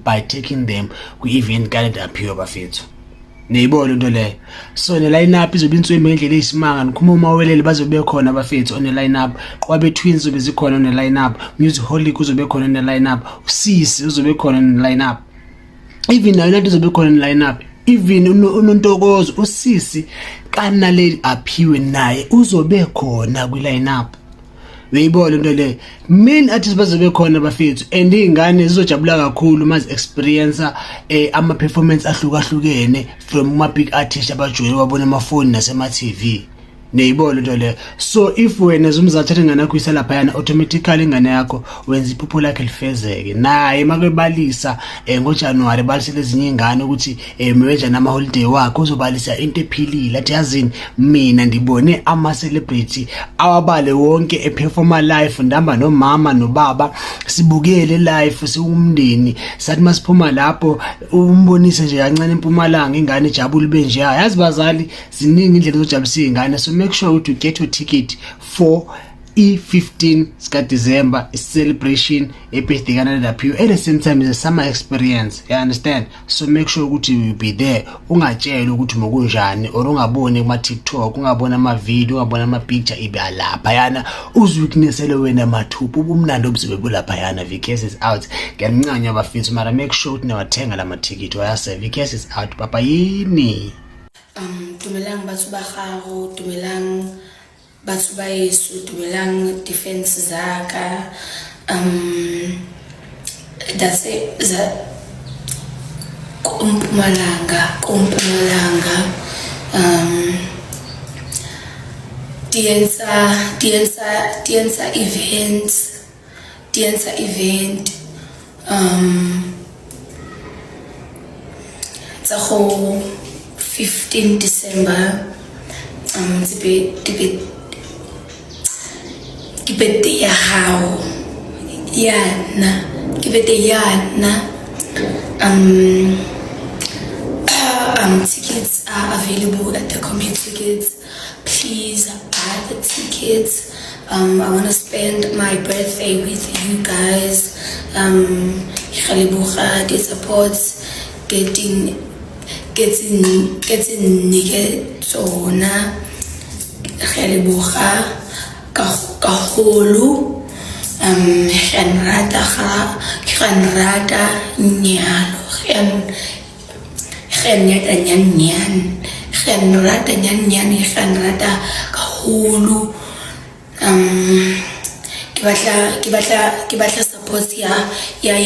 by taking them kwi-event calendar aphiwe bafethu. Neyibona into leyo. So ne line up izobe inswembe ngendlela eyisimanga, nikhuma umawelele bazobe khona bafethu on line up, Qwabe Twins zobe zikhona on line up, Musicaholic uzobe khona on line up, Sisi uzobe khona on line up, even nayo lento izobe khona on line up, even uNontokozo uSisi kanale aphiwe naye uzobe khona kwi line up. Uyibona into le, main artists bazobe khona bafethu, and ingane zizojabula kakhulu mazi experience ama performance ahlukahlukene from ma big artists abajoyine wabona amafoni nasema TV. Neyibona into le. So if wena zomzathatha ingane yakho isala phayana, automatically ingane yakho wenza iphupho lakhe lifezeke. Naye makebalisa ngoJanuary balisele ezinye ingane ukuthi mewenza nama holiday wakhe uzobalisa into ephilile. Athi yazini mina ndibone ama celebrity awabale wonke eperforma live, ndamba nomama nobaba sibukele live siwumndeni, sathi masiphuma lapho umbonise nje kancane eMpumalanga ingane ijabule benje. Yazi bazali ziningi indlela zojabulisa ingane. So make sure to get your ticket for E15 ska December celebration birthday Canada aphiwe. At the same time is a summer experience, you understand? So make sure ukuthi you be there, ungatshela ukuthi mokunjani or ungabone kuma TikTok, ungabona ama video, ungabona ama picture ibe lapha yana, uzwiknesele wena mathupha ubumnandi obuzobe bulapha yana. Vcase is out, ngiyancanya bafethu, mara make sure ukuthi nawathenga la ticket wayase. Vcase is out papa yini. Dumelang batho ba gago, dumelang batho ba yesu, dumelang defense zaka. That's it. Kumpumalanga. Dienza event. It's a whole 15 December. Kibete ya hao yana, kibete yana. Tickets are available at the Computer Tickets. Please buy the tickets. I want to spend my birthday with you guys. The supports getting niketsona khalibuga kahulu khanrata nyalo khanrata kahulu ke batla support ya